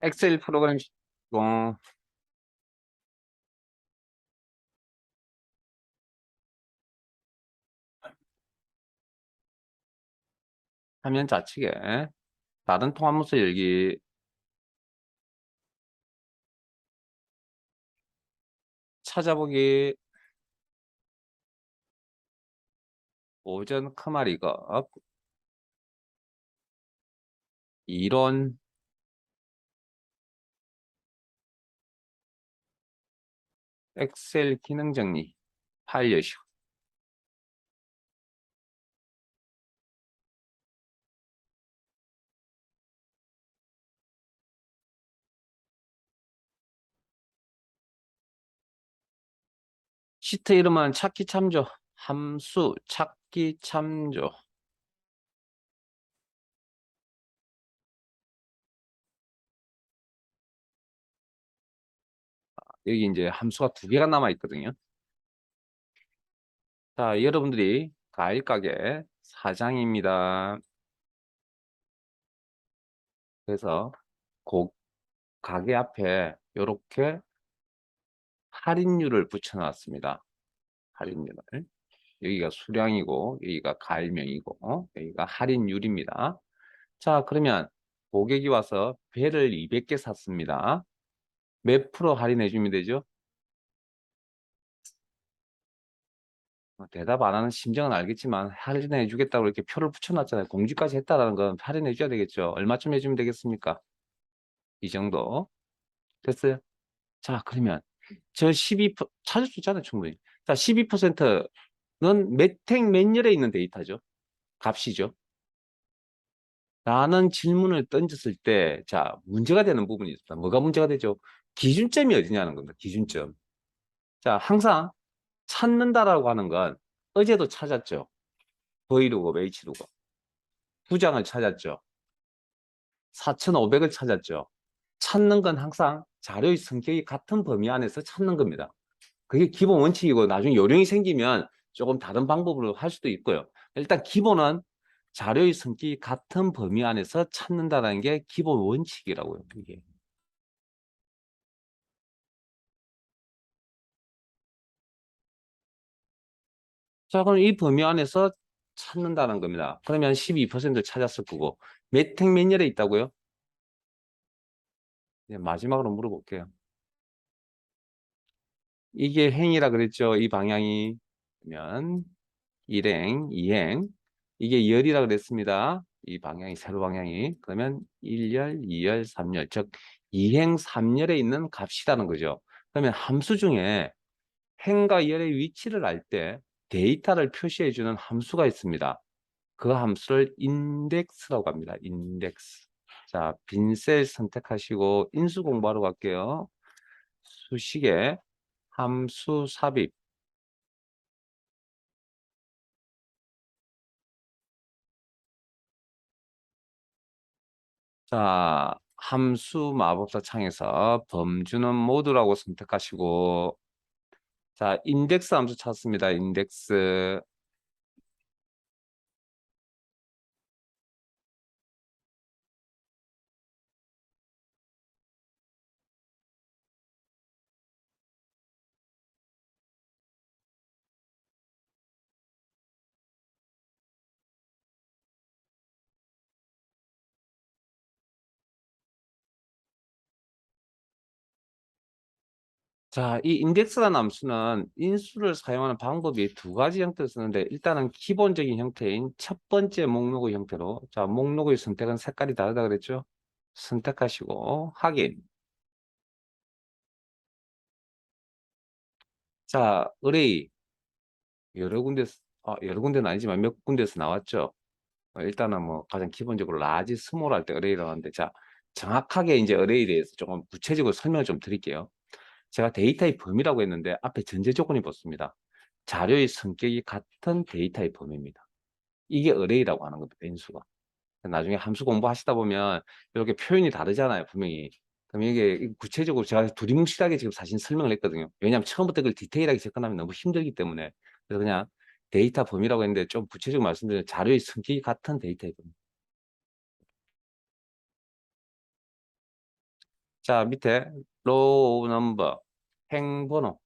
엑셀 프로그램 화면 좌측에 다른 통합문서 열기 찾아보기 오전 크마리급 이론 엑셀 기능 정리 파일 여시고 시트 이름은 찾기 참조 함수 찾기 참조 여기 이제 함수가 두 개가 남아 있거든요. 자, 여러분들이 과일 가게 사장입니다. 그래서 가게 앞에 이렇게 할인율을 붙여놨습니다. 할인율을. 여기가 수량이고 여기가 가일명이고 여기가 할인율입니다. 자, 그러면 고객이 와서 배를 200개 샀습니다. 몇 프로 할인해 주면 되죠? 대답 안 하는 심정은 알겠지만 할인해 주겠다고 이렇게 표를 붙여놨잖아요. 공지까지 했다라는 건 할인해 줘야 되겠죠. 얼마쯤 해주면 되겠습니까? 이 정도 됐어요? 자, 그러면 저 12% 찾을 수 있잖아요, 충분히. 자, 12%는 몇 열에 있는 데이터죠. 값이죠. 라는 질문을 던졌을 때, 자, 문제가 되는 부분이 있습니다. 뭐가 문제가 되죠? 기준점이 어디냐는 겁니다. 기준점. 자, 항상 찾는다라고 하는 건 어제도 찾았죠. V루급, H루급. 2장을 찾았죠. 4,500을 찾았죠. 찾는 건 항상 자료의 성격이 같은 범위 안에서 찾는 겁니다. 그게 기본 원칙이고 나중에 요령이 생기면 조금 다른 방법으로 할 수도 있고요. 일단 기본은 자료의 성격이 같은 범위 안에서 찾는다는 게 기본 원칙이라고요. 이게. 자, 그럼 이 범위 안에서 찾는다는 겁니다. 그러면 12%를 찾았을 거고 몇 열에 있다고요? 이제 마지막으로 물어볼게요. 이게 행이라 그랬죠. 이 방향이 면 1행, 2행 이게 열이라 그랬습니다. 이 방향이 세로 방향이 그러면 1열, 2열, 3열 즉 2행, 3열에 있는 값이라는 거죠. 그러면 함수 중에 행과 열의 위치를 알 때 데이터를 표시해 주는 함수가 있습니다. 그 함수를 인덱스라고 합니다. 인덱스. 자, 빈 셀 선택하시고 인수 공부하러 갈게요. 수식에 함수 삽입. 자, 함수 마법사 창에서 범주는 모두라고 선택하시고 자, 인덱스 함수 찾습니다. 인덱스. 자, 이 인덱스라는 함수는 인수를 사용하는 방법이 두 가지 형태를 쓰는데 일단은 기본적인 형태인 첫 번째 목록의 형태로 자, 목록의 선택은 색깔이 다르다 그랬죠? 선택하시고 확인. 자, 의뢰 여러 군데 여러 군데는 아니지만 몇 군데서 나왔죠. 일단은 뭐 가장 기본적으로 라지 스몰 할 때 의뢰라고 하는데 자, 정확하게 이제 의뢰에 대해서 조금 구체적으로 설명을 좀 드릴게요. 제가 데이터의 범위라고 했는데 앞에 전제 조건이 붙습니다. 자료의 성격이 같은 데이터의 범위입니다. 이게 어레이라고 하는 겁니다. 인수가. 나중에 함수 공부하시다 보면 이렇게 표현이 다르잖아요. 분명히. 그럼 이게 구체적으로 제가 두리뭉실하게 지금 사실 설명을 했거든요. 왜냐하면 처음부터 그걸 디테일하게 접근하면 너무 힘들기 때문에. 그래서 그냥 데이터 범위라고 했는데 좀 구체적으로 말씀드리면 자료의 성격이 같은 데이터의 범위. 자, 밑에 row number, 행번호.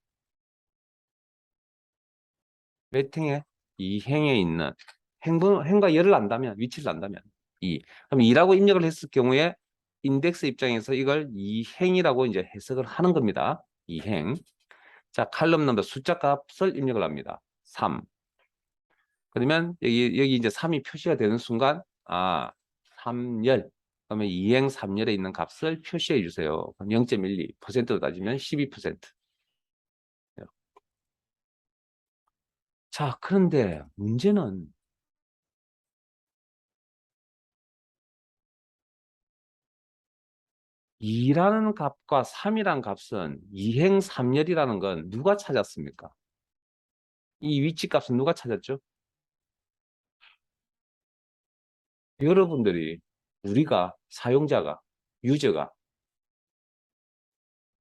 몇 행에? 이 행에 있는 행과 열을 안다면, 위치를 안다면 그럼 2라고 입력을 했을 경우에 인덱스 입장에서 이걸 이 행이라고 이제 해석을 하는 겁니다. 이 행. 자, 칼럼 넘버 숫자 값을 입력을 합니다. 3. 그러면 여기 이제 3이 표시가 되는 순간 3열. 그러면 이행 3열에 있는 값을 표시해 주세요. 그럼 0.12%로 따지면 12%. 자, 그런데 문제는 2라는 값과 3이라는 값은 이행 3열이라는 건 누가 찾았습니까? 이 위치 값은 누가 찾았죠? 여러분들이, 우리가, 사용자가, 유저가.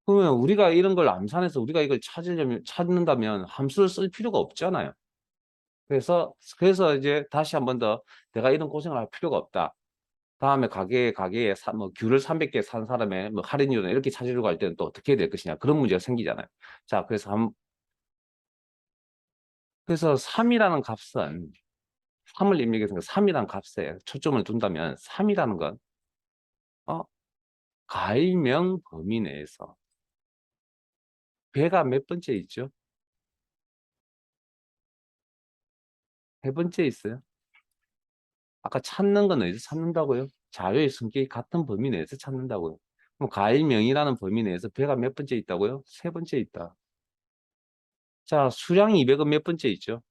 그러면 우리가 이런 걸 암산해서 우리가 이걸 찾는다면 함수를 쓸 필요가 없잖아요. 그래서 이제 다시 한 번 더 내가 이런 고생을 할 필요가 없다. 다음에 가게에 뭐 귤을 300개 산 사람의 뭐 할인율은 이렇게 찾으려고 할 때는 또 어떻게 해야 될 것이냐. 그런 문제가 생기잖아요. 자, 그래서 3이라는 값은 3을 입력해서 3이라는 값에 초점을 둔다면 3이라는 건 가일명 범위 내에서 배가 몇 번째 있죠? 세 번째 있어요. 아까 찾는 건 어디서 찾는다고요? 자료의 성격이 같은 범위 내에서 찾는다고요. 그럼 가일명이라는 범위 내에서 배가 몇 번째 있다고요? 세 번째 있다. 자, 수량 200은 몇 번째 있죠?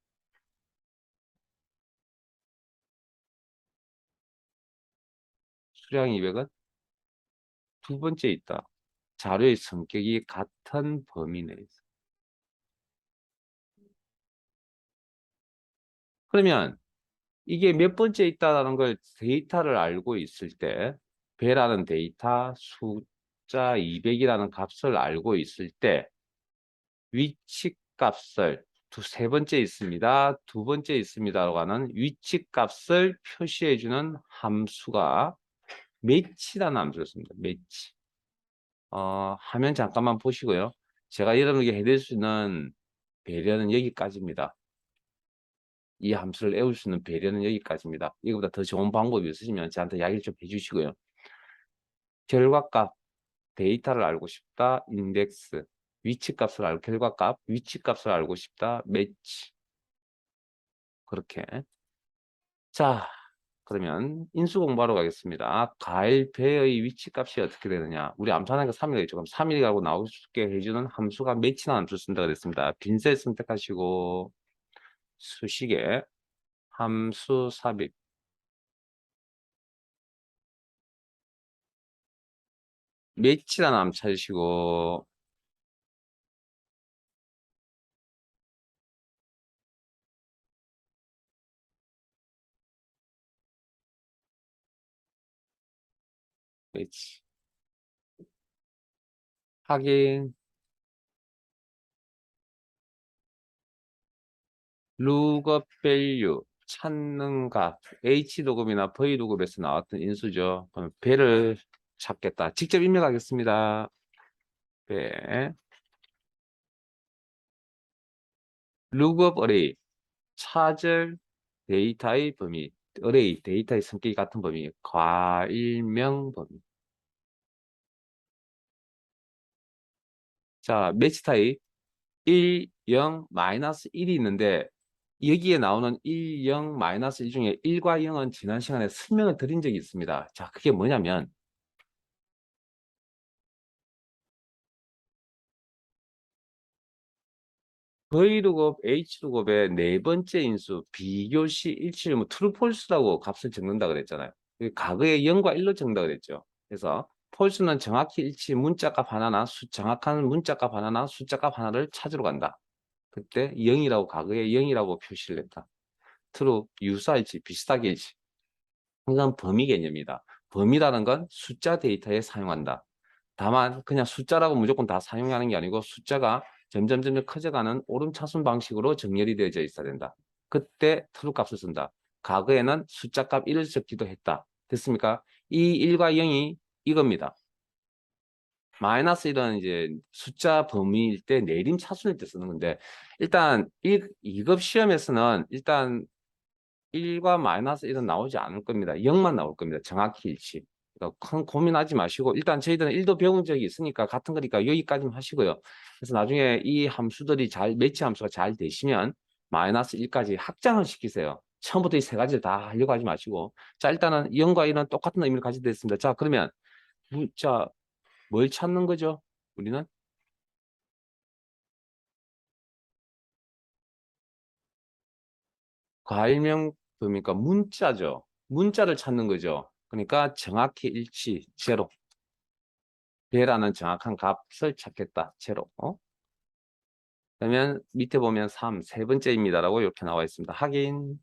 수량 200은 두 번째 있다. 자료의 성격이 같은 범위 내에서. 그러면 이게 몇 번째 있다는 걸 데이터를 알고 있을 때, 배라는 데이터, 숫자 200이라는 값을 알고 있을 때, 위치 값을 세 번째 있습니다. 두 번째 있습니다라고 하는 위치 값을 표시해주는 함수가 매치라는 함수를 씁니다. 매치. 화면 잠깐만 보시고요. 제가 여러분에게 해드릴 수 있는 배려는 여기까지입니다. 이 함수를 외울 수 있는 배려는 여기까지입니다. 이거보다 더 좋은 방법이 있으시면 저한테 이야기를 좀 해주시고요. 결과값, 데이터를 알고 싶다, 인덱스, 위치값을 알고, 결과값, 위치값을 알고 싶다, 매치. 그렇게. 자, 그러면 인수 공부하러 가겠습니다. 가일 배의 위치값이 어떻게 되느냐. 우리 암산하니까 3이가 있죠. 그럼 3이라고 나올 수 있게 해주는 함수가 매치라는 함수를 쓴다고 됐습니다. 빈셀 선택하시고 수식에 함수 삽입 매치라는 함수 찾으시고 매치 확인 룩업 밸류 찾는 값 H 도급이나 V 도급에서 나왔던 인수죠. 그럼 배를 찾겠다. 직접 입력하겠습니다. 배 룩업 어레이 찾을 데이터의 범위 어레이 데이터의 성격이 같은 범위 과일명 범위. 자, 매치 타입 1, 0, 마이너스 1이 있는데 여기에 나오는 1, 0, 마이너스 1 중에 1과 0은 지난 시간에 설명을 드린 적이 있습니다. 자, 그게 뭐냐면 V루급, H루급의 네 번째 인수 비교시 일치율 뭐 true, false라고 값을 적는다 그랬잖아요. 과거에 0과 1로 적는다 그랬죠. 그래서 false는 정확히 일치 문자값 하나나 정확한 문자값 하나나 숫자값 하나를 찾으러 간다. 그때 0이라고 과거에 0이라고 표시를 했다. true, 유사일치, 비슷하게 일치. 이건 범위 개념이다. 범위라는 건 숫자 데이터에 사용한다. 다만 그냥 숫자라고 무조건 다 사용하는 게 아니고 숫자가 점점 커져가는 오름차순 방식으로 정렬이 되어져 있어야 된다. 그때 true 값을 쓴다. 과거에는 숫자 값 1을 적기도 했다. 됐습니까? 이 1과 0이 이겁니다. 마이너스 1은 이제 숫자 범위일 때 내림 차순일 때 쓰는 건데, 일단 2급 시험에서는 일단 1과 마이너스 1은 나오지 않을 겁니다. 0만 나올 겁니다. 정확히 일치. 그러니까 큰 고민하지 마시고, 일단 저희들은 1도 배운 적이 있으니까 같은 거니까 여기까지만 하시고요. 그래서 나중에 이 함수들이 매치 함수가 잘 되시면 마이너스 1까지 확장을 시키세요. 처음부터 이 세 가지를 다 하려고 하지 마시고. 자, 일단은 0과 1은 똑같은 의미를 가지고 있습니다. 자, 그러면 자, 뭘 찾는 거죠? 우리는 과일명 그러니까 문자죠. 문자를 찾는 거죠. 그러니까 정확히 일치, 제로. 배라는 정확한 값을 찾겠다. 제로. 그러면 밑에 보면 3, 세 번째입니다라고 이렇게 나와 있습니다. 확인.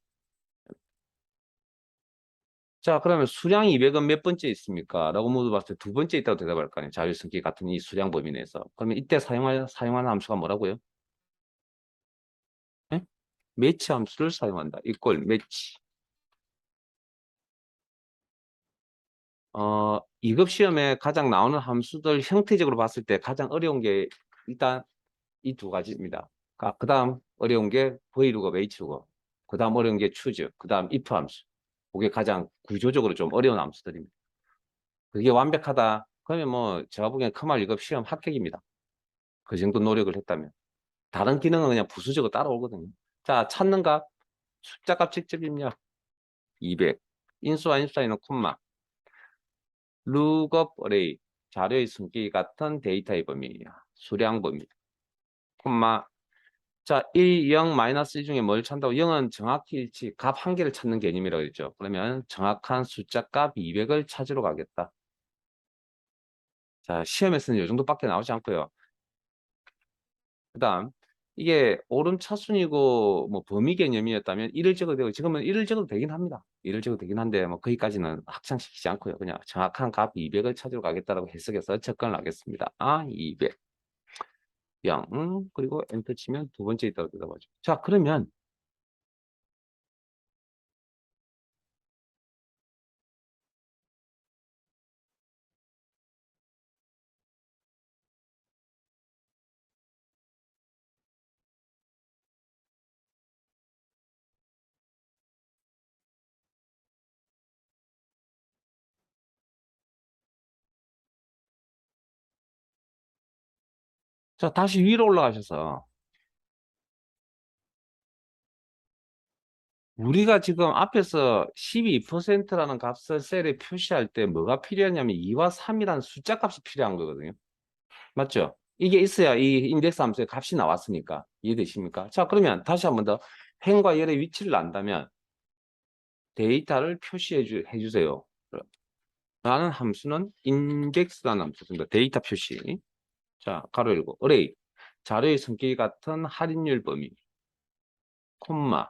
자, 그러면 수량 200은 몇 번째 있습니까? 라고 물어봤을 때 두 번째 있다고 대답할 거 아니에요. 자율성기 같은 이 수량 범위 내에서. 그러면 이때 사용하는 함수가 뭐라고요? 네? 매치 함수를 사용한다. 이꼴 매치. 2급 시험에 가장 나오는 함수들 형태적으로 봤을 때 가장 어려운 게 일단 이 두 가지입니다. 그 다음 어려운 게 V루거, H루거. 그 다음 어려운 게 choose. 그 다음 if 함수. 그게 가장 구조적으로 좀 어려운 함수들입니다. 그게 완벽하다. 그러면 뭐 제가 보기엔 크말 2급 시험 합격입니다. 그 정도 노력을 했다면. 다른 기능은 그냥 부수적으로 따라오거든요. 자, 찾는 값. 숫자값 직접 입력. 200. 인수와 인수 사이는 콤마. lookup array. 자료의 숨기 같은 데이터의 범위야. 수량 범위. 콤마. 자, 1, 0, 마이너스 1 중에 뭘 찾는다고? 0은 정확히 일치, 값 한 개를 찾는 개념이라고 했죠. 그러면 정확한 숫자 값 200을 찾으러 가겠다. 자, 시험에서는 이 정도밖에 나오지 않고요. 그 다음, 이게 오름차순이고 뭐 범위 개념이었다면 1을 적어도 되고, 지금은 1을 적어도 되긴 합니다. 1을 적어도 되긴 한데, 뭐 거기까지는 확장시키지 않고요. 그냥 정확한 값 200을 찾으러 가겠다라고 해석해서 접근을 하겠습니다. 200. 0. 그리고 엔터 치면 두 번째 있다고 대답하죠. 자, 그러면 자, 다시 위로 올라가셔서 우리가 지금 앞에서 12%라는 값을 셀에 표시할 때 뭐가 필요하냐면 2와 3이라는 숫자 값이 필요한 거거든요. 맞죠? 이게 있어야 이 인덱스 함수의 값이 나왔으니까. 이해되십니까? 자, 그러면 다시 한번 더 행과 열의 위치를 안다면 데이터를 표시해 주세요. 라는 함수는 index라는 함수입니다. 데이터 표시. 자, 가로 열고 array. 자료의 성격 같은 할인율 범위. 콤마.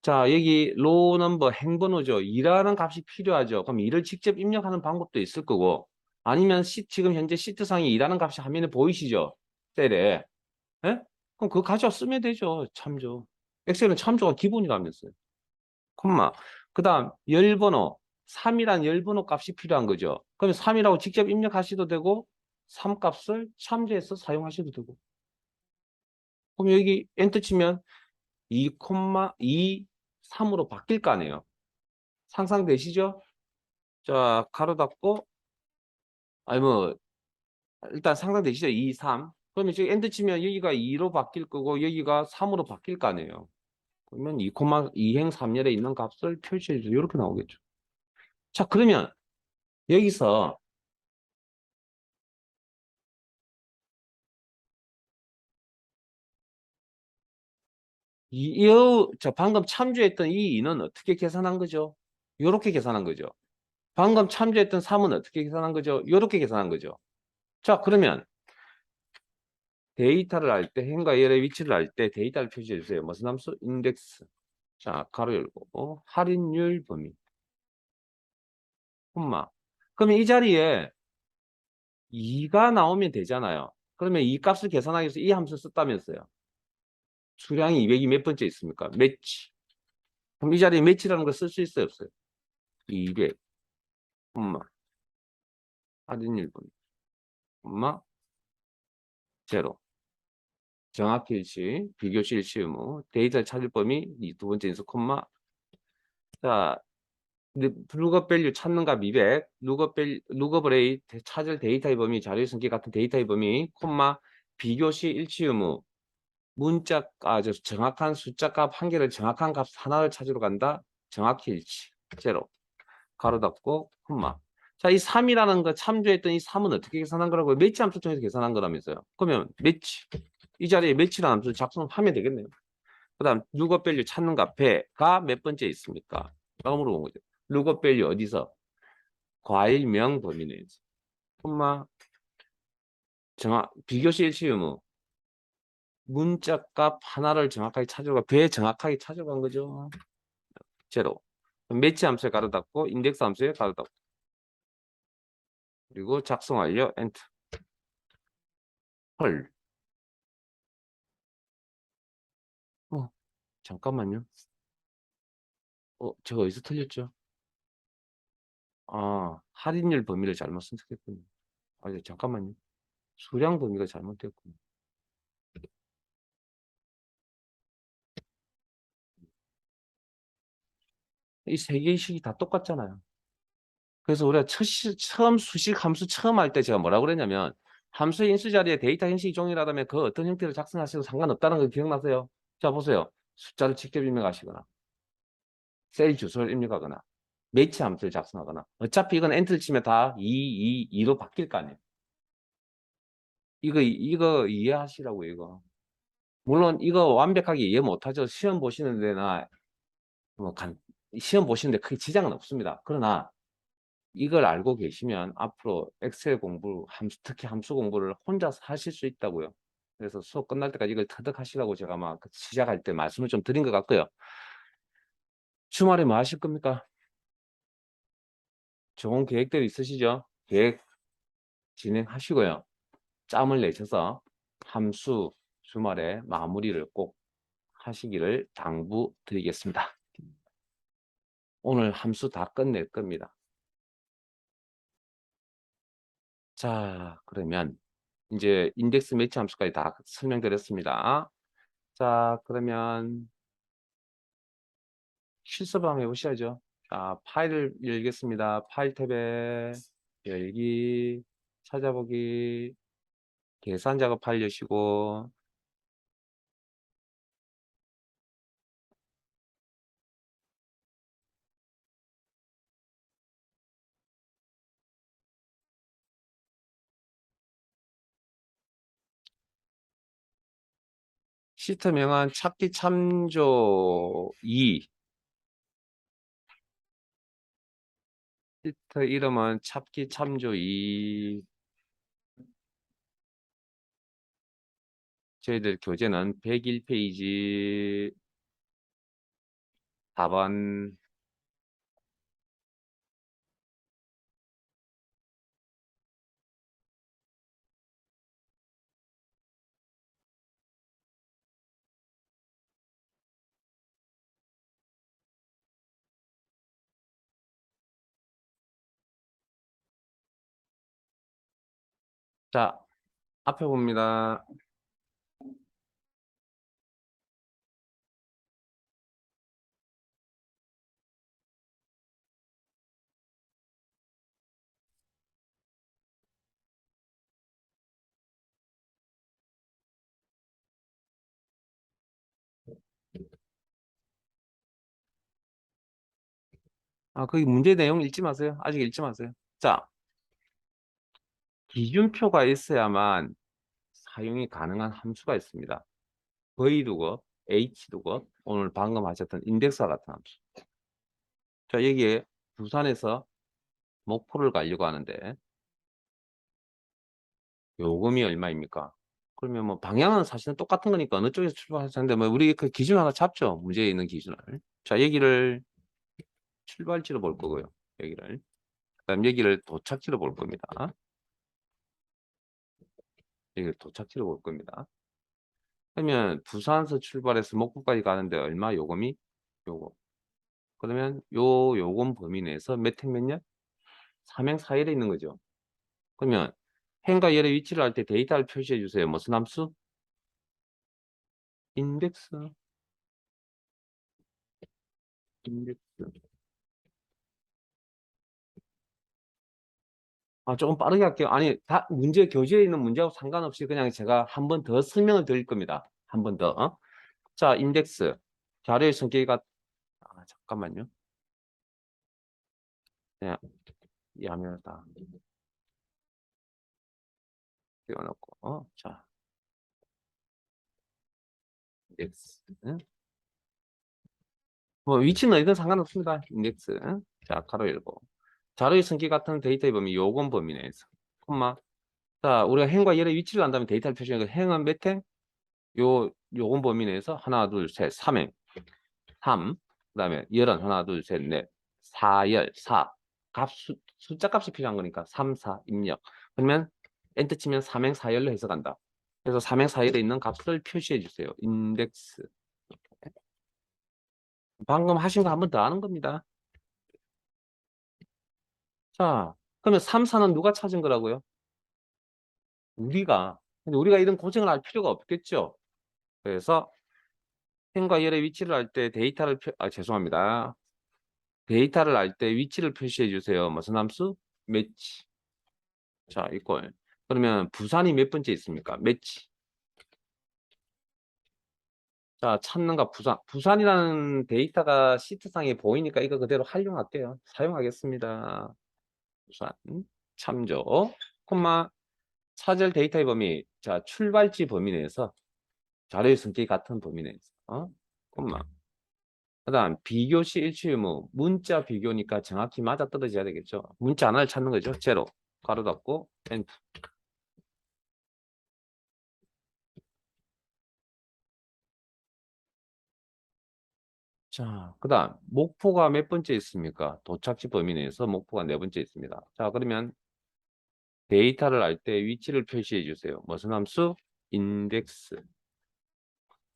자, 여기 로우 넘버 행번호죠. 2라는 값이 필요하죠. 그럼 2를 직접 입력하는 방법도 있을 거고, 아니면 지금 현재 시트상에 2라는 값이 화면에 보이시죠? 셀에. 예? 그럼 그거 가져 쓰면 되죠. 참조. 엑셀은 참조가 기본이라면서요. 콤마. 그 다음 열번호. 3이란 열번호 값이 필요한 거죠. 그러면 3이라고 직접 입력하셔도 되고, 3 값을 참조해서 사용하셔도 되고. 그럼 여기 엔터 치면 2, 2, 3으로 바뀔 거 아니에요. 상상되시죠? 자, 가로 닫고, 아니 뭐, 일단 상상되시죠? 2, 3. 그러면 지금 엔터 치면 여기가 2로 바뀔 거고, 여기가 3으로 바뀔 거 아니에요. 그러면 2행 3열에 있는 값을 표시해줘. 이렇게 나오겠죠. 자, 그러면 여기서 자, 방금 참조했던 이 2는 어떻게 계산한 거죠? 이렇게 계산한 거죠. 방금 참조했던 3은 어떻게 계산한 거죠? 이렇게 계산한 거죠. 자, 그러면 데이터를 알 때, 행과 열의 위치를 알 때 데이터를 표시해 주세요. 무슨 함수? 인덱스. 자, 가로 열고, 할인율 범위. 콤마. 그러면 이 자리에 2가 나오면 되잖아요. 그러면 이 값을 계산하기 위해서 이 함수 썼다면서요. 수량이 200이 몇 번째 있습니까? 매치. 그럼 이 자리에 매치라는 걸 쓸 수 있어요, 없어요? 200. 콤마. 할인율 범위. 콤마 제로. 정확히 일치, 비교시 일치 의무, 데이터를 찾을 범위, 이 두 번째 인수 콤마. 자, 룩업 밸류 찾는 값 200, 룩업 어레이 찾을 데이터의 범위, 자료의 성격 같은 데이터의 범위, 콤마, 비교시 일치 의무, 정확한 숫자 값 한 개를 정확한 값 하나를 찾으러 간다. 정확히 일치, 제로. 가로 닫고, 콤마. 자, 이 3이라는 거 참조했던 이 3은 어떻게 계산한 거라고요? 매치 함수 통해서 계산한 거라면서요. 그러면 매치. 이 자리에 매치라는 함수를 작성하면 되겠네요. 그 다음, 룩업 밸류 찾는 값 배가 몇 번째 있습니까? 라고 물어본 거죠. 룩업 밸류 어디서? 과일명 범위 내에서. 콤마, 비교시 일치 의무. 문자 값 하나를 정확하게 찾으러 배 정확하게 찾아간 거죠. 제로. 매치 함수에 가로 닫고, 인덱스 함수에 가로 닫고. 그리고 작성 완료, 엔터. 헐. 잠깐만요. 제가 어디서 틀렸죠? 할인율 범위를 잘못 선택했군요. 잠깐만요. 수량 범위가 잘못됐군요. 이 세 개의 식이 다 똑같잖아요. 그래서 우리가 처음 수식 함수 처음 할 때 제가 뭐라고 그랬냐면 함수의 인수 자리에 데이터 형식이 동일하다면 그 어떤 형태를 작성하셔도 상관없다는 거 기억나세요? 자, 보세요. 숫자를 직접 입력하시거나 셀 주소를 입력하거나 매치 함수를 작성하거나 어차피 이건 엔터를 치면 다 2로 바뀔 거 아니에요. 이거 이해하시라고 이거. 물론 이거 완벽하게 이해 못하죠. 시험 보시는 데나 뭐 시험 보시는데 크게 지장은 없습니다. 그러나 이걸 알고 계시면 앞으로 엑셀 공부, 특히 함수 공부를 혼자서 하실 수 있다고요. 그래서 수업 끝날 때까지 이걸 터득하시라고 제가 막 시작할 때 말씀을 좀 드린 것 같고요. 주말에 뭐 하실 겁니까? 좋은 계획대로 있으시죠? 계획 진행하시고요. 짬을 내셔서 함수 주말에 마무리를 꼭 하시기를 당부드리겠습니다. 오늘 함수 다 끝낼 겁니다. 자, 그러면 이제 인덱스 매치 함수까지 다 설명드렸습니다. 자, 그러면 실습 한번 해보셔야죠. 자, 파일을 열겠습니다. 파일 탭에 열기, 찾아보기, 계산 작업 파일 여시고, 시트 명은 찾기 참조 2, 시트 이름은 찾기 참조 2, 저희들 교재는 101페이지 4번. 자, 앞에 봅니다. 거기 문제 내용 읽지 마세요. 아직 읽지 마세요. 자, 기준표가 있어야만 사용이 가능한 함수가 있습니다. V룩업, H룩업, 오늘 방금 하셨던 인덱스와 같은 함수. 자, 여기에 부산에서 목포를 가려고 하는데 요금이 얼마입니까? 그러면 뭐 방향은 사실은 똑같은 거니까 어느 쪽에서 출발하셨는데 뭐 우리 그 기준 하나 잡죠. 문제에 있는 기준을. 자, 여기를 출발지로 볼 거고요. 여기를. 그다음 여기를 도착지로 볼 겁니다. 여기를 도착지로 볼 겁니다. 그러면 부산에서 출발해서 목포까지 가는데 얼마 요금이? 요거. 그러면 요금 범위 내에서 몇 행 몇 년? 3행 4일에 있는 거죠. 그러면 행과 열의 위치를 할 때 데이터를 표시해 주세요. 무슨 함수? 인덱스. 인덱스. 조금 빠르게 할게요. 아니, 다 문제 교재에 있는 문제하고 상관없이 그냥 제가 한 번 더 설명을 드릴 겁니다. 한 번 더. 자, 인덱스. 자료의 성격이 잠깐만요. 그냥 야멸다 띄워놓고 자, 인덱스. 뭐 위치는 어디든 상관없습니다. 인덱스. 자, 가로 열고. 자료의 성격 같은 데이터의 범위 요건 범위 내에서. 콤마. 자, 우리가 행과 열의 위치를 안다면 데이터를 표시하는 거 행은 몇 행? 요건 범위 내에서 하나, 둘, 셋, 3행. 3. 그다음에 열은 하나, 둘, 셋, 넷. 4열, 4. 숫자 값이 필요한 거니까 3, 4 입력. 그러면 엔터 치면 3행 4열로 해석한다. 그래서 3행 4열에 있는 값을 표시해 주세요. 인덱스. 방금 하신 거 한 번 더 하는 겁니다. 자, 그러면 3, 4는 누가 찾은 거라고요? 우리가. 근데 우리가 이런 고생을 할 필요가 없겠죠. 그래서 행과 열의 위치를 할 때 데이터를 죄송합니다. 데이터를 알 때 위치를 표시해 주세요. 무슨 함수? 매치. 자, 이걸. 그러면 부산이 몇 번째 있습니까? 매치. 자, 찾는가 부산. 부산이라는 데이터가 시트상에 보이니까 이거 그대로 활용할게요. 사용하겠습니다. 부산. 참조. 콤마. 차절 데이터의 범위. 자, 출발지 범위 내에서 자료의 성격이 같은 범위 내에서. 콤마. 그 다음 비교시 일치 의무. 문자 비교니까 정확히 맞아떨어져야 되겠죠. 문자 하나를 찾는 거죠. 제로. 가로 닫고 엔터. 자, 그 다음 목포가 몇 번째 있습니까? 도착지 범위 내에서 목포가 네 번째 있습니다. 자, 그러면 데이터를 알 때 위치를 표시해 주세요. 무슨 함수? 인덱스.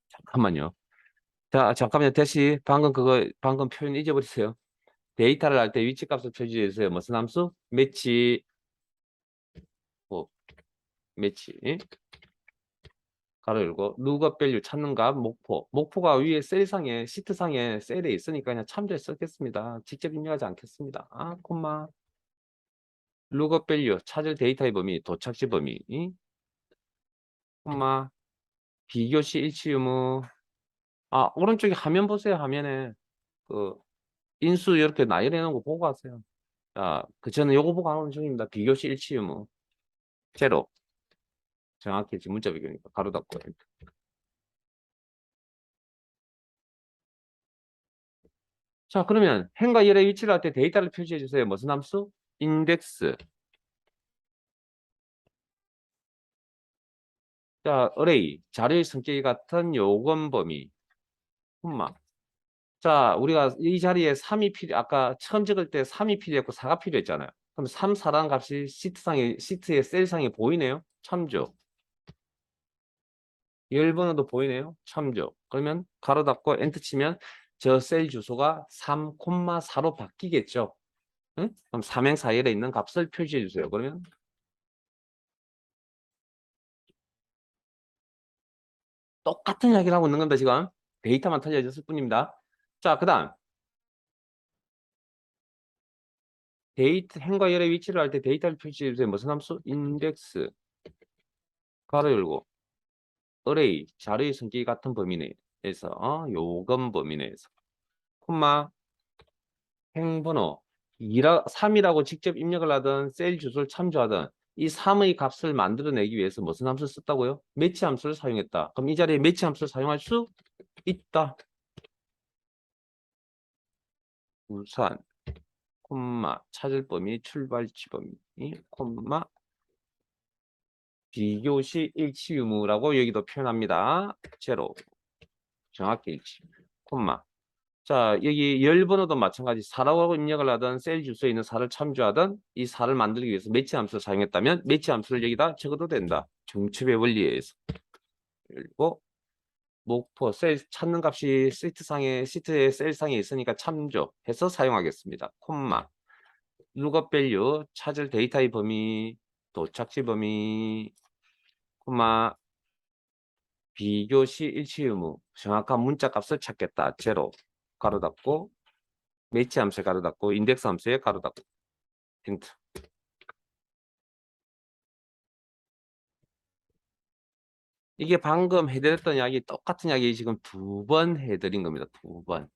잠깐만요. 자, 잠깐만요. 다시 방금 표현 잊어버리세요. 데이터를 알 때 위치 값을 표시해 주세요. 무슨 함수? 매치. 매치. 가로 열고 누가 밸류 찾는 값 목포. 목포가 위에 셀상에 시트상에 셀에 있으니까 그냥 참조해 쓰겠습니다. 직접 입력하지 않겠습니다. 콤마. 룩업 밸류 찾을 데이터의 범위 도착지 범위 콤마 비교시 일치 의무. 오른쪽에 화면 보세요. 화면에 그 인수 이렇게 나열해 놓은 거 보고 가세요. 자, 저는 요거 보고 하는 중입니다. 비교시 일치 의무 제로. 정확히 지금 문자 비교니까 가로 닫고. 자, 그러면 행과 열의 위치를 할 때 데이터를 표시해 주세요. 무슨 함수? 인덱스. 자, 어레이 자료의 성격이 같은 요건 범위 콤마. 자, 우리가 이 자리에 3이 아까 처음 적을 때 3이 필요했고 4가 필요했잖아요. 그럼 3, 4라는 값이 시트의 셀상에 보이네요. 참조. 열 번호도 보이네요. 참조. 그러면 가로 닫고 엔터 치면 저 셀 주소가 3, 4로 바뀌겠죠. 응? 그럼 3행 4열에 있는 값을 표시해 주세요. 그러면 똑같은 이야기를 하고 있는 겁니다. 지금 데이터만 틀려졌을 뿐입니다. 자, 그 다음 행과 열의 위치를 할 때 데이터를 표시해 주세요. 무슨 함수? 인덱스. 가로 열고 어레이 자료의 성격이 같은 범위 내에서 요건 범위 내에서 콤마 행번호 3이라고 직접 입력을 하든 셀 주소를 참조하든 이 3의 값을 만들어내기 위해서 무슨 함수를 썼다고요? 매치 함수를 사용했다. 그럼 이 자리에 매치 함수를 사용할 수 있다. 우산 콤마 찾을 범위 출발지 범위 콤마 비교시 일치 유무라고 여기도 표현합니다. 제로 정확히 일치 콤마. 자, 여기 열 번호도 마찬가지 4라고 입력을 하든 셀 주소에 있는 4를 참조하든 이 4를 만들기 위해서 매치 함수를 사용했다면 매치 함수를 여기다 적어도 된다. 중첩의 원리에 의해서. 그리고 목포 셀 찾는 값이 시트의 셀상에 있으니까 참조해서 사용하겠습니다. 콤마 룩업 밸류 찾을 데이터의 범위 도착지 범위, 콤마, 비교 시 일치 의무, 정확한 문자 값을 찾겠다. 제로, 가로 닫고, 매치 함수에 가로 닫고, 인덱스 함수에 가로 닫고, 힌트. 이게 방금 해드렸던 이야기, 똑같은 이야기 지금 2번 해드린 겁니다. 2번.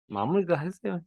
마무리도 하세요.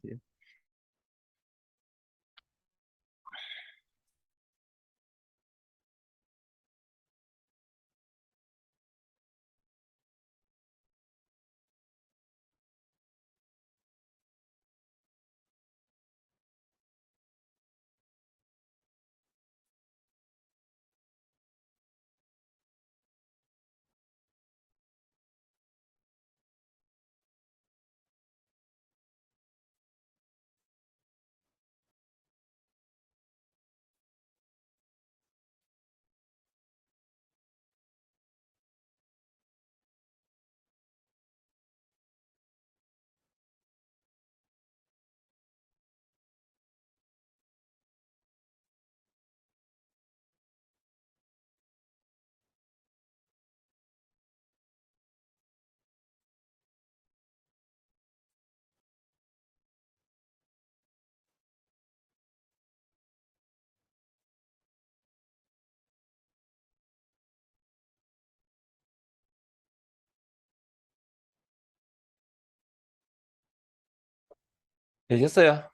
되셨어요?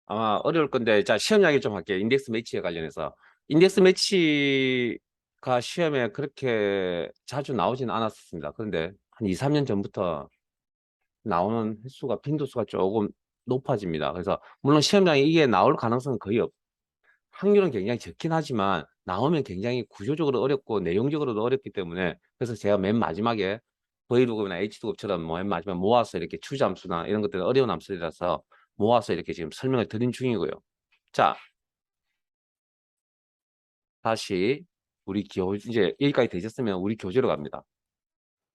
아마 어려울 건데, 자, 시험 이야기 좀 할게요. 인덱스 매치에 관련해서. 인덱스 매치가 시험에 그렇게 자주 나오진 않았습니다. 그런데 한 2, 3년 전부터 나오는 횟수가, 빈도수가 조금 높아집니다. 그래서, 물론 시험장에 이게 나올 가능성은 거의 확률은 굉장히 적긴 하지만, 나오면 굉장히 구조적으로 어렵고, 내용적으로도 어렵기 때문에, 그래서 제가 맨 마지막에 V루급이나 H루급처럼 맨 마지막에 모아서 이렇게 추잠수나 이런 것들은 어려운 함수들이라서 모아서 이렇게 지금 설명을 드린 중이고요. 자, 다시 우리 이제 여기까지 되셨으면 우리 교재로 갑니다.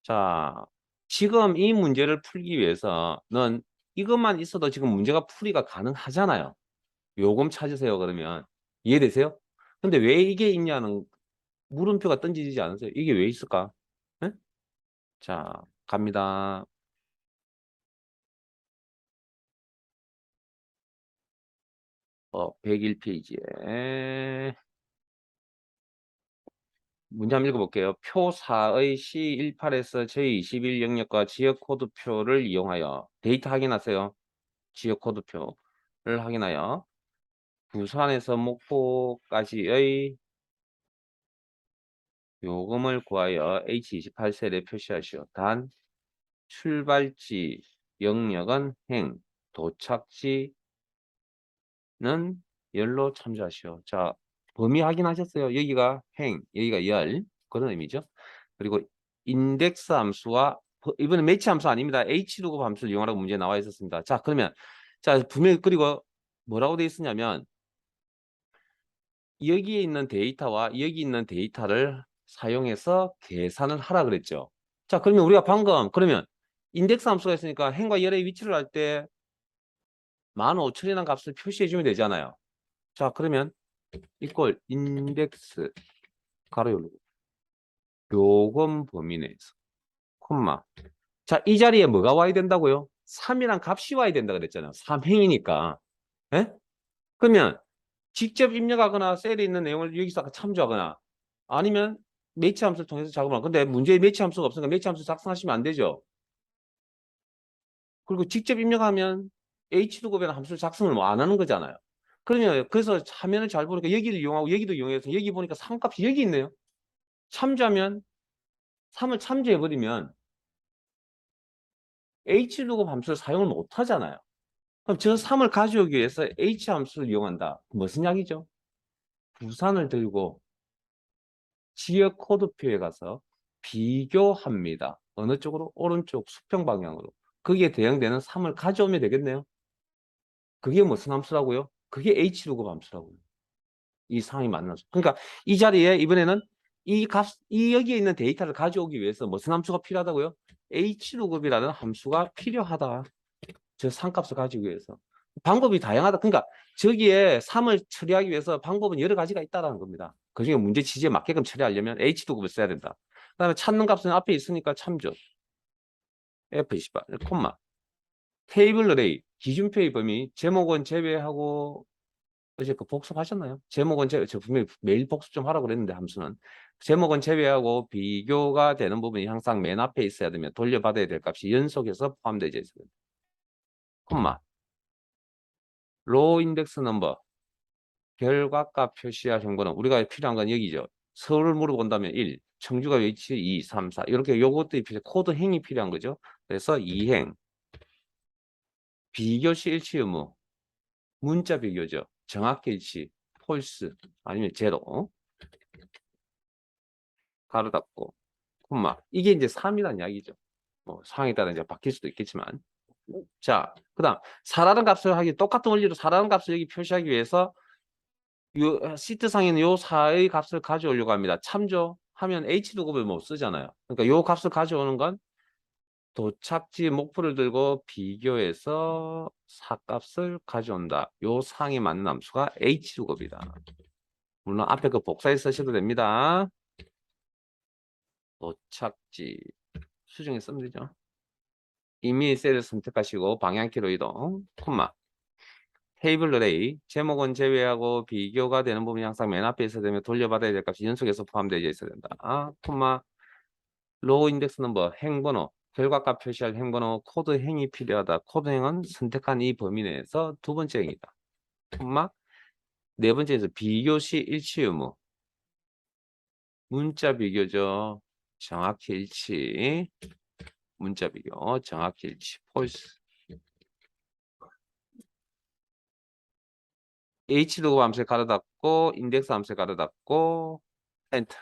자, 지금 이 문제를 풀기 위해서는 이것만 있어도 지금 문제가 풀이가 가능하잖아요. 요금 찾으세요. 그러면 이해되세요? 근데 왜 이게 있냐는 물음표가 던지지 않으세요? 이게 왜 있을까? 네? 자, 갑니다. 101페이지에 문제 한번 읽어볼게요. 표 4의 C18에서 제21 영역과 지역 코드표를 이용하여 데이터 확인하세요. 지역 코드표를 확인하여 부산에서 목포까지의 요금을 구하여 H28셀에 표시하시오. 단 출발지 영역은 행, 도착지는 열로 참조하시오. 자, 범위 확인하셨어요? 여기가 행, 여기가 열, 그런 의미죠. 그리고 인덱스 함수와 이번에 매치 함수 아닙니다. H루급 함수를 이용하라고 문제 나와 있었습니다. 자, 그러면 자, 분명히 그리고 뭐라고 되어 있었냐면 여기에 있는 데이터와 여기 있는 데이터를 사용해서 계산을 하라 그랬죠. 자, 그러면 우리가 방금 그러면 인덱스 함수가 있으니까 행과 열의 위치를 할 때 15,000이라는 값을 표시해 주면 되잖아요. 자, 그러면 이걸 인덱스 가로 열고 요금 범위 내에서 콤마. 자, 이 자리에 뭐가 와야 된다고요? 3이란 값이 와야 된다 그랬잖아요. 3행이니까. 예? 그러면 직접 입력하거나 셀에 있는 내용을 여기서 참조하거나 아니면 매치 함수를 통해서 작업을 하거나. 근데 문제에 매치 함수가 없으니까 매치 함수 작성하시면 안 되죠. 그리고 직접 입력하면 H루급이나 함수를 작성을 뭐 안 하는 거잖아요. 그러면 그래서 화면을 잘 보니까 여기를 이용하고 여기도 이용해서 여기 보니까 3값이 여기 있네요. 참조하면 3을 참조해버리면 H루급 함수를 사용을 못 하잖아요. 그럼 저 3을 가져오기 위해서 H 함수를 이용한다. 무슨 이야기죠? 부산을 들고 지역 코드표에 가서 비교합니다. 어느 쪽으로? 오른쪽 수평 방향으로. 거기에 대응되는 3을 가져오면 되겠네요. 그게 무슨 함수라고요? 그게 H루급 함수라고요. 이 상이 만나서. 그러니까 이 자리에 이번에는 이 여기에 있는 데이터를 가져오기 위해서 무슨 함수가 필요하다고요? H2급이라는 함수가 필요하다. 저 상값을 가지기 위해서. 방법이 다양하다. 그러니까 저기에 3을 처리하기 위해서 방법은 여러 가지가 있다는 겁니다. 그중에 문제 취지에 맞게끔 처리하려면 H2급을 써야 된다. 그 다음에 찾는 값은 앞에 있으니까 참죠. F28, 콤마. 테이블 어레이, 기준표의 범위, 제목은 제외하고, 어제 그 복습하셨나요? 제목은 제외, 저 분명히 매일 복습 좀 하라고 그랬는데, 함수는. 제목은 제외하고 비교가 되는 부분이 항상 맨 앞에 있어야 되며, 돌려받아야 될 값이 연속해서 포함되어 있어요. 콤마. 로우 인덱스 넘버. 결과값 표시할 정보는 우리가 필요한 건 여기죠. 서울을 물어본다면 1, 청주가 위치 2, 3, 4 이렇게 요것들이 필요, 코드 행이 필요한 거죠. 그래서 2행, 비교시 일치 의무, 문자 비교죠. 정확히 일치, 폴스 아니면 제로, 가로 닫고, 콤마. 이게 이제 3이라는 이야기죠. 뭐 상황에 따라 이제 바뀔 수도 있겠지만. 자, 그다음 4라는 값을 하기 똑같은 원리로 4라는 값을 여기 표시하기 위해서 요 시트상에는 요 4의 값을 가져오려고 합니다. 참조하면 H2급을 못 쓰잖아요. 그러니까 요 값을 가져오는 건 도착지 목표를 들고 비교해서 4값을 가져온다. 요 상에 맞는 함수가 H2급이다. 물론 앞에 그 복사해 쓰셔도 됩니다. 도착지 수정해 쓰면 되죠. 이미 셀을 선택하시고 방향키로 이동, 콤마. 테이블 어레이, 제목은 제외하고 비교가 되는 부분이 항상 맨 앞에 있어야 되며 돌려받아야 될 값이 연속해서 포함되어 있어야 된다. 콤마, 로우 인덱스 넘버, 행번호, 결과값 표시할 행번호, 코드 행이 필요하다. 코드 행은 선택한 이 범위 내에서 두 번째 행이다. 콤마, 네 번째에서 비교시 일치 의무, 문자 비교죠. 정확히 일치, 문자 비교, 정확히 일치, 폴스. H2 함수에 가로 닫고, 인덱스 함수에 가로 닫고, 엔터.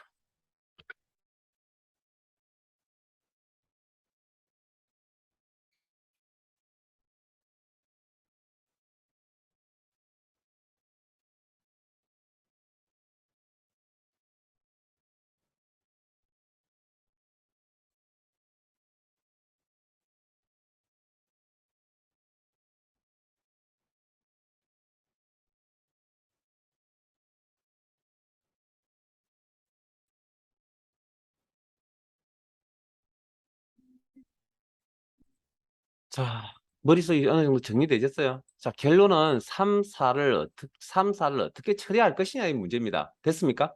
자, 머릿속이 어느 정도 정리되셨어요? 자, 결론은 3, 4를 어떻게 처리할 것이냐의 문제입니다. 됐습니까?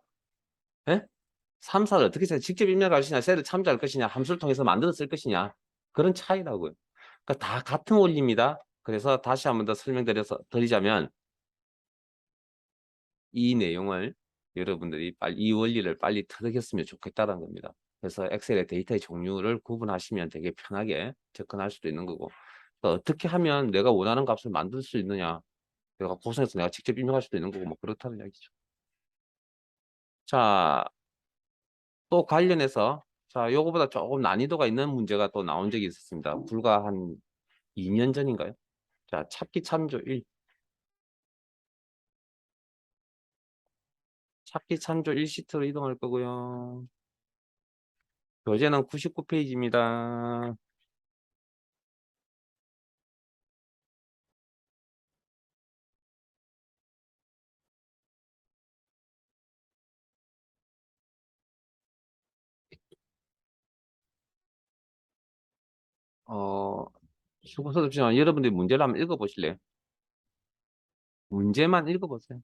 예? 3, 4를 어떻게 직접 입력할 것이냐, 셀을 참조할 것이냐, 함수를 통해서 만들어 쓸 것이냐. 그런 차이라고요. 그러니까 다 같은 원리입니다. 그래서 다시 한 번 더 드리자면 이 내용을 여러분들이 빨리 이 원리를 빨리 터득했으면 좋겠다는 겁니다. 그래서 엑셀의 데이터의 종류를 구분하시면 되게 편하게 접근할 수도 있는 거고 또 어떻게 하면 내가 원하는 값을 만들 수 있느냐 내가 고생해서 내가 직접 입력할 수도 있는 거고 뭐 그렇다는 이야기죠. 자, 또 관련해서 자, 요거보다 조금 난이도가 있는 문제가 또 나온 적이 있었습니다. 불과 한 2년 전인가요? 자, 찾기 참조 1. 찾기 참조 1시트로 이동할 거고요. 교재는 99페이지입니다. 수고스럽지만 여러분들이 문제를 한번 읽어보실래요? 문제만 읽어보세요.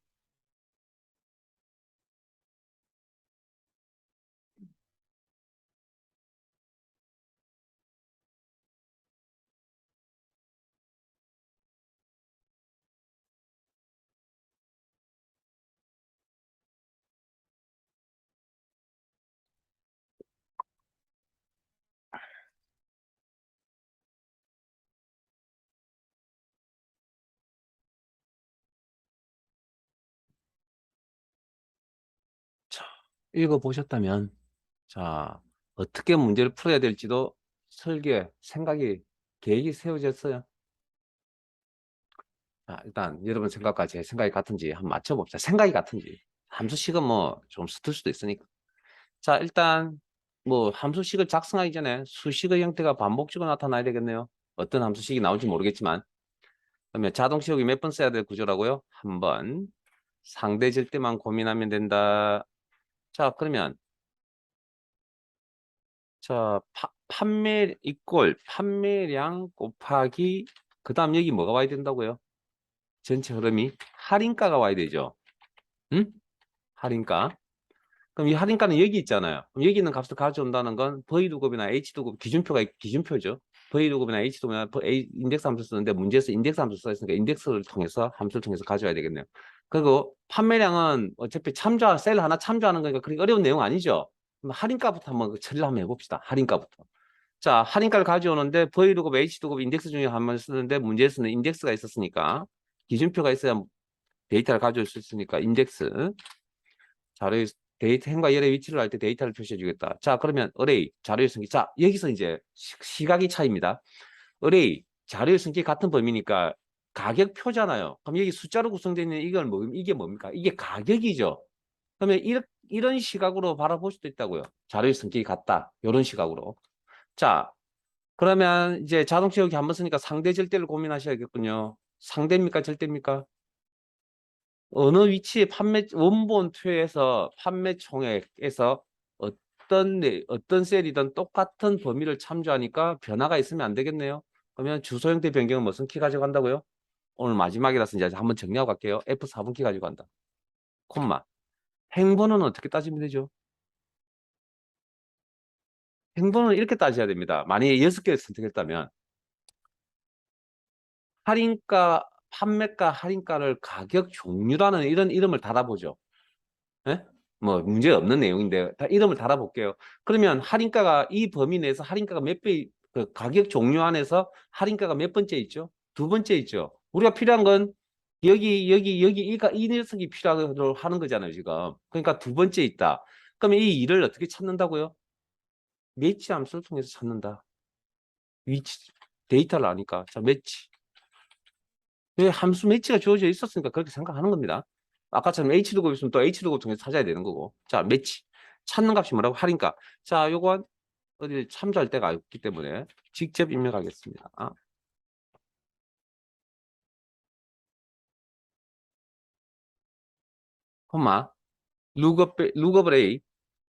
자, 읽어보셨다면, 자, 어떻게 문제를 풀어야 될지도 계획이 세워졌어요. 자, 일단 여러분 생각과 제 생각이 같은지 한번 맞춰봅시다. 생각이 같은지. 함수식은 뭐 좀 서툴 수도 있으니까. 자, 일단 뭐 함수식을 작성하기 전에 수식의 형태가 반복적으로 나타나야 되겠네요. 어떤 함수식이 나올지 모르겠지만. 그러면 자동치우기 몇 번 써야 될 구조라고요? 한 번. 상대질 때만 고민하면 된다. 자, 그러면 자, 판매 이꼴 판매량 곱하기 그 다음 여기 뭐가 와야 된다고요? 전체 흐름이 할인가가 와야 되죠. 응? 할인가. 그럼 이 할인가는 여기 있잖아요. 그럼 여기 있는 값을 가져온다는 건 V두급이나 H두급 기준표가 기준표죠. V두급이나 H두급이나 인덱스 함수 쓰는데 문제에서 인덱스 함수 써있으니까 인덱스를 통해서 함수를 통해서 가져와야 되겠네요. 그리고 판매량은 어차피 셀 하나 참조하는 거니까 그렇게 어려운 내용 아니죠. 그럼 할인가부터 한번 처리를 한번 해봅시다. 할인가부터. 자, 할인가를 가져오는데 V두급, H두급 인덱스 중에 한 번 쓰는데 문제에서는 인덱스가 있었으니까 기준표가 있어야 데이터를 가져올 수 있으니까 인덱스 자료의 데이터 행과 열의 위치를 알 때 데이터를 표시해 주겠다. 자, 그러면 어레이 자료의 성격. 자, 여기서 이제 시각의 차이입니다. 어레이 자료의 성격이 같은 범위니까 가격표잖아요. 그럼 여기 숫자로 구성되어 있는 이건 이게 뭡니까? 이게 가격이죠. 그러면 이런 시각으로 바라볼 수도 있다고요. 자료의 성격이 같다. 이런 시각으로. 자, 그러면 이제 자동 채우기 한번 쓰니까 상대 절대를 고민하셔야겠군요. 상대입니까? 절대입니까? 어느 위치에 원본 투에서 판매 총액에서 어떤 셀이든 똑같은 범위를 참조하니까 변화가 있으면 안 되겠네요. 그러면 주소 형태 변경은 무슨 키 가지고 간다고요? 오늘 마지막이라서 이제 한번 정리하고 갈게요. F4번 키 가지고 간다. 콤마. 행번호는 어떻게 따지면 되죠? 행번호는 이렇게 따져야 됩니다. 만약에 6개를 선택했다면 할인가, 판매가, 할인가를 가격 종류라는 이런 이름을 달아보죠. 예? 뭐 문제 없는 내용인데 다 이름을 달아볼게요. 그러면 할인가가 이 범위 내에서 할인가가 몇 배, 그 가격 종류 안에서 할인가가 몇 번째 있죠? 두 번째 있죠. 우리가 필요한 건 여기 이 녀석이 필요하도록 하는 거잖아요, 지금. 그러니까 두 번째 있다. 그러면 이 일을 어떻게 찾는다고요? 매치 함수를 통해서 찾는다. 위치 데이터를 아니까. 자, 매치. 왜 함수 매치가 주어져 있었으니까 그렇게 생각하는 겁니다. 아까처럼 H두급 있으면 또 H두급 통해서 찾아야 되는 거고. 자, 매치. 찾는 값이 뭐라고? 할인가. 자, 요건 어디 참조할 데가 없기 때문에 직접 입력하겠습니다. 콤마. 룩업을 A.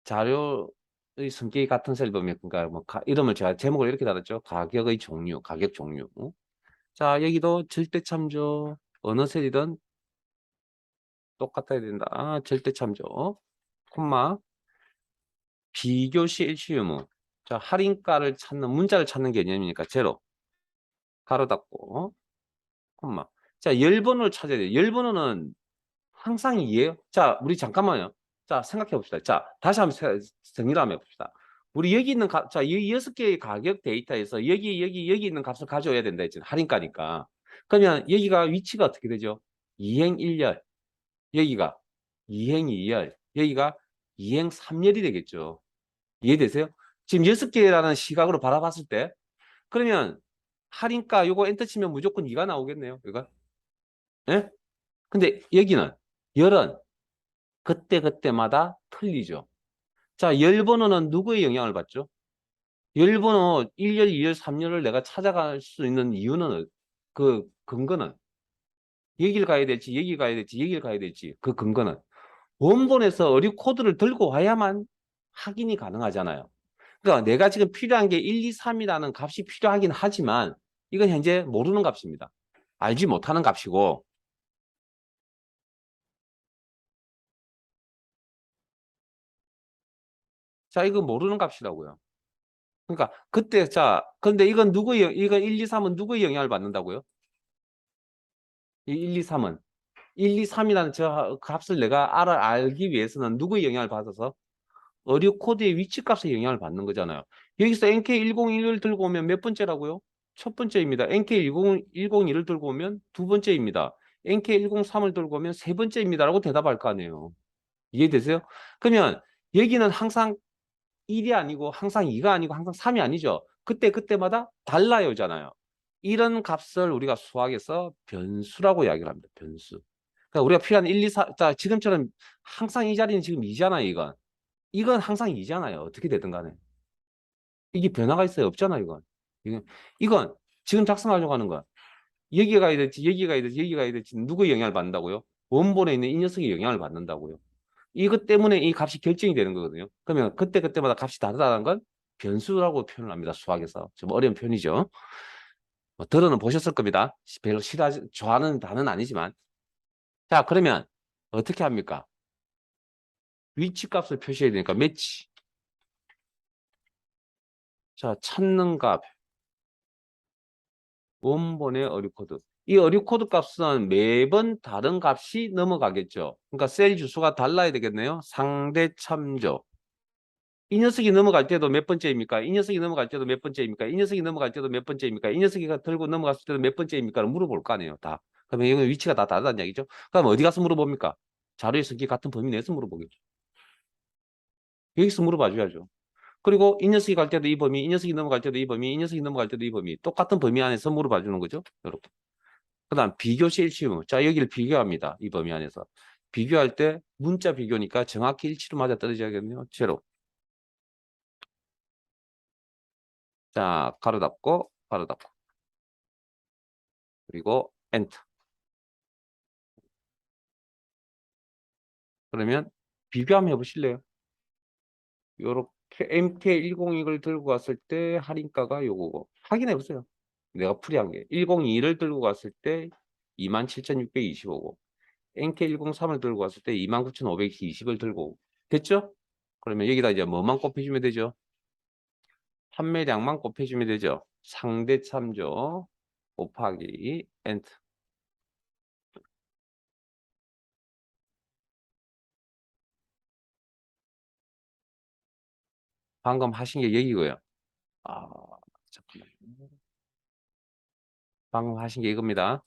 자료의 성격이 같은 셀 보면, 그러니까 뭐 이름을 제가 제목을 이렇게 달았죠. 가격의 종류, 가격 종류. 자, 여기도 절대 참조. 어느 셀이든 똑같아야 된다. 절대 참조. 콤마. 비교시 일시 유무. 자, 할인가를 찾는, 문자를 찾는 개념이니까 제로. 가로 닫고, 콤마. 자, 열번호를 찾아야 돼요. 열번호는 항상 이해요. 자, 우리 잠깐만요. 자, 생각해 봅시다. 자, 다시 한번 정리를 한번 해봅시다. 우리 여기 있는 자, 이 6개의 가격 데이터에서 여기 있는 값을 가져와야 된다 했잖아요. 할인가니까. 그러면 여기가 위치가 어떻게 되죠? 2행 1열. 여기가 2행 2열. 여기가 2행 3열이 되겠죠. 이해되세요? 지금 6개라는 시각으로 바라봤을 때 그러면 할인가 요거 엔터 치면 무조건 2가 나오겠네요. 이거. 예? 근데 여기는 열은 그때그때마다 틀리죠. 자, 열 번호는 누구의 영향을 받죠? 열 번호 1열, 2열, 3열을 내가 찾아갈 수 있는 이유는 그 근거는 여길 가야 될지 여기 가야 될지 여길 가야 될지 그 근거는 원본에서 어류 코드를 들고 와야만 확인이 가능하잖아요. 그러니까 내가 지금 필요한 게 1, 2, 3이라는 값이 필요하긴 하지만 이건 현재 모르는 값입니다. 알지 못하는 값이고 자, 이거 모르는 값이라고요. 그러니까 그때 자, 근데 이거 1, 2, 3은 누구의 영향을 받는다고요? 이 1, 2, 3은 1, 2, 3이라는 저 값을 내가 알기 위해서는 누구의 영향을 받아서 어류 코드의 위치 값의 영향을 받는 거잖아요. 여기서 NK101을 들고 오면 몇 번째라고요? 첫 번째입니다. NK101을 들고 오면 두 번째입니다. NK103을 들고 오면 세 번째입니다라고 대답할 거 아니에요. 이해되세요? 그러면 여기는 항상 1이 아니고 항상 2가 아니고 항상 3이 아니죠. 그때마다 달라요잖아요. 이런 값을 우리가 수학에서 변수라고 이야기를 합니다. 변수. 그러니까 우리가 필요한 1, 2, 4, 자, 지금처럼 항상 이 자리는 지금 2잖아요, 이건. 이건 항상 이잖아요. 어떻게 되든 간에. 이게 변화가 있어요? 없잖아요, 이건. 이건 지금 작성하려고 하는 건 여기가 가야 될지, 여기가 가야 될지, 여기가 가야 될지 누구의 영향을 받는다고요? 원본에 있는 이 녀석의 영향을 받는다고요. 이것 때문에 이 값이 결정이 되는 거거든요. 그러면 그때그때마다 값이 다르다는 건 변수라고 표현을 합니다. 수학에서. 좀 어려운 표현이죠. 뭐 들어는 보셨을 겁니다. 별로 좋아하는 단어는 아니지만. 자, 그러면 어떻게 합니까? 위치 값을 표시해야 되니까 매치. 자, 찾는 값, 원본의 어류 코드. 이 어류 코드 값은 매번 다른 값이 넘어가겠죠. 그러니까 셀 주소가 달라야 되겠네요. 상대 참조. 이 녀석이 넘어갈 때도 몇 번째입니까? 이 녀석이 넘어갈 때도 몇 번째입니까? 이 녀석이 넘어갈 때도 몇 번째입니까? 이 녀석이 들고 넘어갔을 때도 몇 번째입니까?를 물어볼 거 아니에요, 다. 그러면 이건 위치가 다 다르다는 얘기죠. 그럼 어디 가서 물어봅니까? 자료의 성격 같은 범위 내에서 물어보겠죠. 여기서 물어봐 줘야죠. 그리고 이 녀석이 갈 때도 이 범위, 이 녀석이 넘어갈 때도 이 범위, 이 녀석이 넘어갈 때도 이 범위. 똑같은 범위 안에서 물어봐 주는 거죠. 이렇게. 그 다음 비교시 일치유. 자, 여기를 비교합니다. 이 범위 안에서. 비교할 때 문자 비교니까 정확히 일치로 맞아 떨어져야겠네요. 제로. 자, 가로 닫고, 가로 닫고. 그리고 엔터. 그러면 비교 한번 해보실래요? 요렇게 MK102를 들고 갔을 때 할인가가 요거고. 확인해 보세요. 내가 풀이한 게. 102를 들고 갔을 때 27,625고. NK103을 들고 갔을 때 29,520을 들고. 됐죠? 그러면 여기다 이제 뭐만 곱해주면 되죠? 판매량만 곱해주면 되죠? 상대 참조 곱하기 엔터. 방금 하신 게 여기고요. 아, 잠깐만요. 방금 하신 게 이겁니다.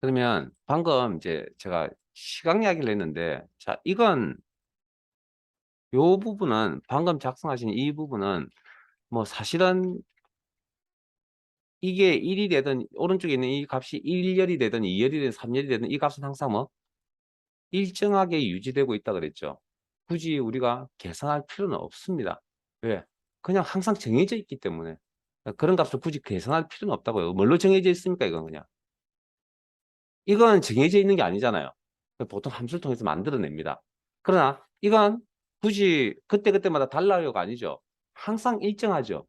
그러면 방금 이제 제가 시각 이야기를 했는데, 자, 이건 요 부분은 방금 작성하신 이 부분은 뭐 사실은 이게 1이 되든 오른쪽에 있는 이 값이 1열이 되든 2열이 되든 3열이 되든 이 값은 항상 뭐 일정하게 유지되고 있다 그랬죠. 굳이 우리가 계산할 필요는 없습니다. 왜? 그냥 항상 정해져 있기 때문에. 그런 값을 굳이 계산할 필요는 없다고요. 뭘로 정해져 있습니까? 이건 그냥. 이건 정해져 있는 게 아니잖아요. 보통 함수를 통해서 만들어냅니다. 그러나 이건 굳이 그때그때마다 달라요가 아니죠. 항상 일정하죠.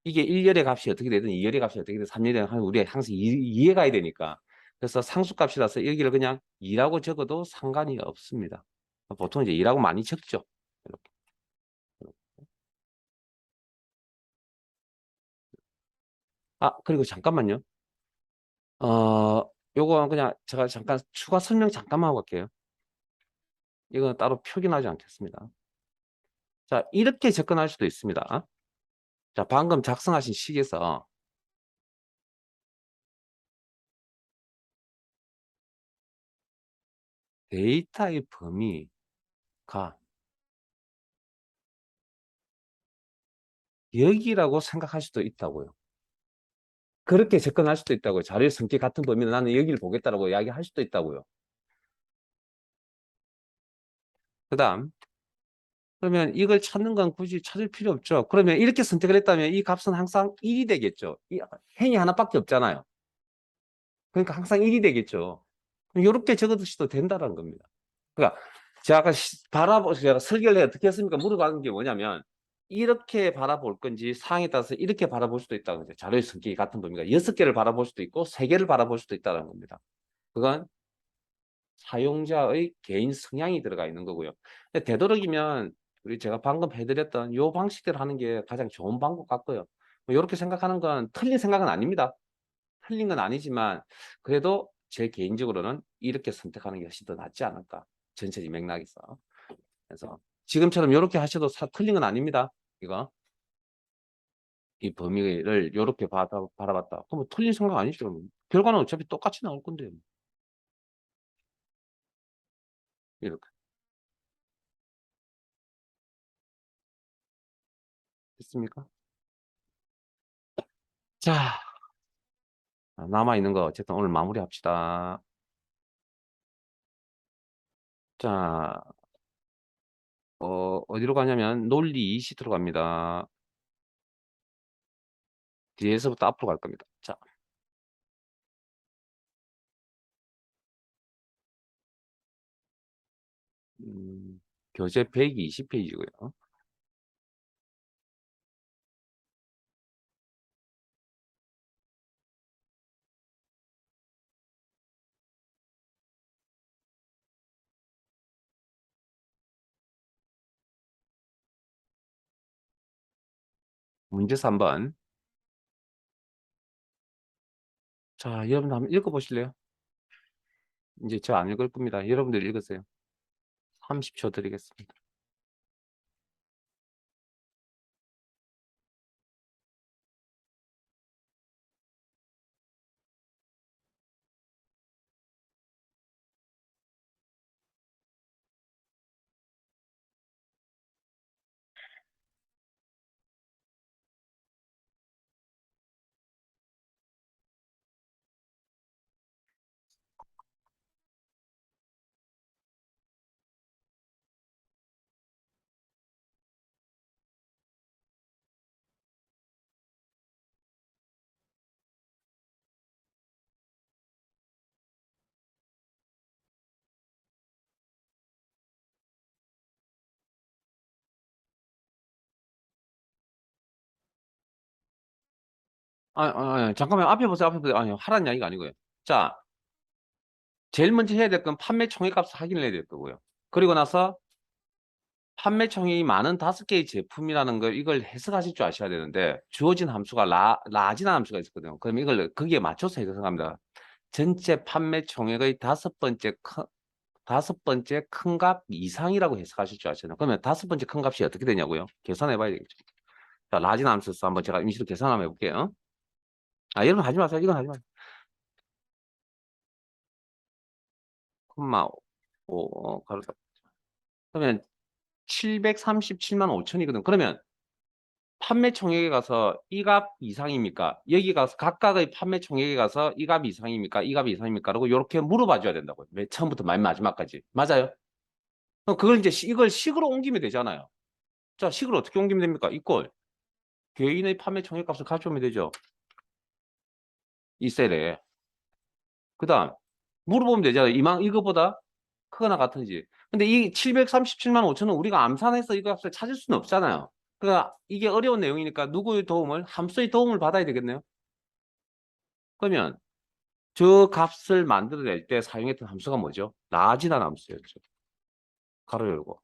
이게 1열의 값이 어떻게 되든 2열의 값이 어떻게 되든 3열의 값이 우리가 항상 이해가야 되니까. 그래서 상수값이라서 여기를 그냥 2라고 적어도 상관이 없습니다. 보통 이제 2라고 많이 적죠. 이렇게. 아, 그리고 잠깐만요. 요거 그냥 제가 잠깐 추가 설명 잠깐만 하고 갈게요. 이건 따로 표기하지 않겠습니다. 자, 이렇게 접근할 수도 있습니다. 자, 방금 작성하신 식에서 데이터의 범위가 여기라고 생각할 수도 있다고요. 그렇게 접근할 수도 있다고요. 자료의 성격 같은 범위는 나는 여기를 보겠다라고 이야기할 수도 있다고요. 그 다음, 그러면 이걸 찾는 건 굳이 찾을 필요 없죠. 그러면 이렇게 선택을 했다면 이 값은 항상 1이 되겠죠. 이 행이 하나밖에 없잖아요. 그러니까 항상 1이 되겠죠. 이렇게 적어두셔도 된다는 겁니다. 그러니까 제가 아까 제가 설계를 어떻게 했습니까? 물어봤는 게 뭐냐면 이렇게 바라볼 건지 상황에 따라서 이렇게 바라볼 수도 있다는 거죠. 자료의 성격이 같은 범위가 6개를 바라볼 수도 있고 3개를 바라볼 수도 있다는 겁니다. 그건 사용자의 개인 성향이 들어가 있는 거고요. 근데 되도록이면 우리 제가 방금 해드렸던 요 방식대로 하는 게 가장 좋은 방법 같고요. 뭐 이렇게 생각하는 건 틀린 생각은 아닙니다. 틀린 건 아니지만 그래도 제 개인적으로는 이렇게 선택하는 게 훨씬 더 낫지 않을까. 전체적인 맥락에서. 그래서 지금처럼 이렇게 하셔도 틀린 건 아닙니다. 이거 이 범위를 이렇게 바라봤다. 그럼 틀린 생각 아니죠. 결과는 어차피 똑같이 나올 건데요. 이렇게 됐습니까? 자, 남아있는 거 어쨌든 오늘 마무리합시다. 자, 어디로 가냐면 논리 2시트로 갑니다. 뒤에서부터 앞으로 갈 겁니다. 자, 교재 120페이지고요. 문제 3번. 자, 여러분 한번 읽어보실래요? 이제 저 안 읽을 겁니다. 여러분들 읽으세요. 30초 드리겠습니다. 잠깐만, 앞에 보세요. 앞에 보세요. 아니, 하라는 이야기가 아니고요. 자, 제일 먼저 해야 될 건 판매 총액값을 확인을 해야 될 거고요. 그리고 나서 판매 총액이 많은 5개의 제품이라는 걸 이걸 해석하실 줄 아셔야 되는데 주어진 함수가 라지라는 함수가 있었거든요. 그럼 이걸 거기에 맞춰서 해석합니다. 전체 판매 총액의 다섯 번째 큰 값 이상이라고 해석하실 줄 아셔야 돼요. 그러면 다섯 번째 큰 값이 어떻게 되냐고요? 계산해 봐야 되겠죠. 자, 라지나 함수 한번 제가 임시로 계산 한번 해볼게요. 여러분 하지 마세요. 이건 하지 마세요. 콤마 5, 가로다. 그러면 737만 5천이거든. 그러면 판매 총액에 가서 이 값 이상입니까? 여기 가서 각각의 판매 총액에 가서 이 값 이상입니까? 이 값 이상입니까? 라고 이렇게 물어봐 줘야 된다고요. 맨 처음부터 맨 마지막까지. 맞아요? 그럼 그걸 이제 이걸 식으로 옮기면 되잖아요. 자, 식으로 어떻게 옮기면 됩니까? 이걸 개인의 판매 총액 값을 가져오면 되죠. 이 셀에. 그 다음 물어보면 되잖아요. 이거보다 크거나 같은지. 근데 이 737만 5천은 우리가 암산해서 이 값을 찾을 수는 없잖아요. 그러니까 이게 어려운 내용이니까 누구의 도움을, 함수의 도움을 받아야 되겠네요. 그러면 저 값을 만들어낼 때 사용했던 함수가 뭐죠? 라지라는 함수였죠. 가로 열고.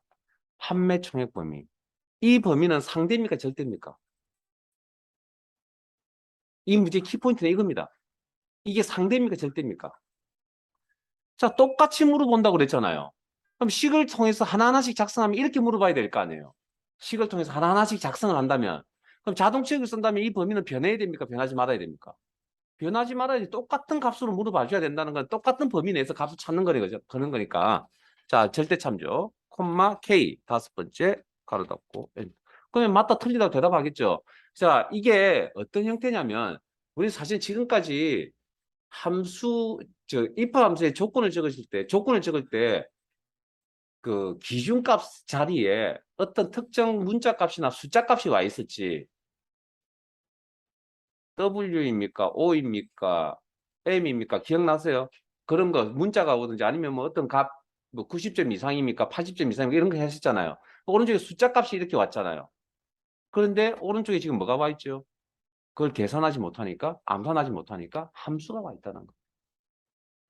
판매 총액 범위. 이 범위는 상대입니까? 절대입니까? 이 문제의 키포인트는 이겁니다. 이게 상대입니까? 절대입니까? 자, 똑같이 물어본다고 그랬잖아요. 그럼 식을 통해서 하나하나씩 작성하면 이렇게 물어봐야 될 거 아니에요. 식을 통해서 하나하나씩 작성을 한다면 그럼 자동치역을 쓴다면 이 범위는 변해야 됩니까? 변하지 말아야 됩니까? 변하지 말아야지. 똑같은 값으로 물어봐 줘야 된다는 건 똑같은 범위 내에서 값을 찾는 그런 거니까. 자, 절대 참조. 콤마 K 다섯 번째 가로 닫고 N. 그러면 맞다 틀리다고 대답하겠죠. 자, 이게 어떤 형태냐면 우리 사실 지금까지 if 함수의 조건을 적을 때 그 기준값 자리에 어떤 특정 문자 값이나 숫자 값이 와 있었지. W입니까? O입니까? M입니까? 기억나세요? 그런 거 문자가 오든지 아니면 뭐 어떤 값, 뭐 90점 이상입니까? 80점 이상입니까? 이런 거 하셨잖아요. 오른쪽에 숫자 값이 이렇게 왔잖아요. 그런데 오른쪽에 지금 뭐가 와 있죠? 그걸 계산하지 못하니까, 암산하지 못하니까 함수가 와 있다는 거.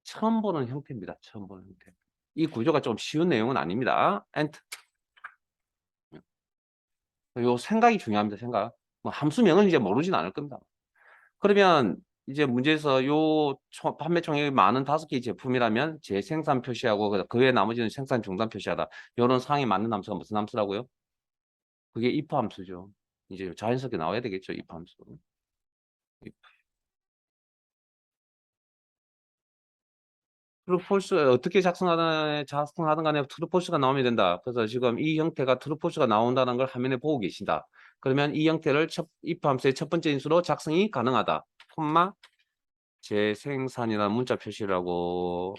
처음 보는 형태입니다. 처음 보는 형태. 이 구조가 좀 쉬운 내용은 아닙니다. 엔트. 요 생각이 중요합니다. 생각. 뭐 함수명은 이제 모르진 않을 겁니다. 그러면 이제 문제에서 판매 총액이 많은 5개의 제품이라면 재생산 표시하고 그 외 나머지는 생산 중단 표시하다. 이런 상황에 맞는 함수가 무슨 함수라고요? 그게 if 함수죠. 이제 자연스럽게 나와야 되겠죠. if 함수. true, false 어떻게 작성하든 간에 true, false가 나오면 된다. 그래서 지금 이 형태가 true, false가 나온다는 걸 화면에 보고 계신다. 그러면 이 형태를 if 함수의 첫 번째 인수로 작성이 가능하다. 콤마 재생산이라는 문자 표시라고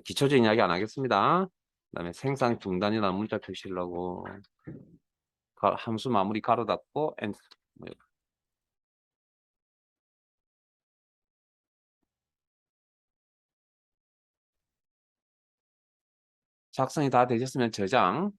기초적인 이야기 안 하겠습니다. 그다음에 생산 중단이라는 문자 표시를 하고 함수 마무리 가로 닫고 엔터. 작성이 다 되셨으면 저장.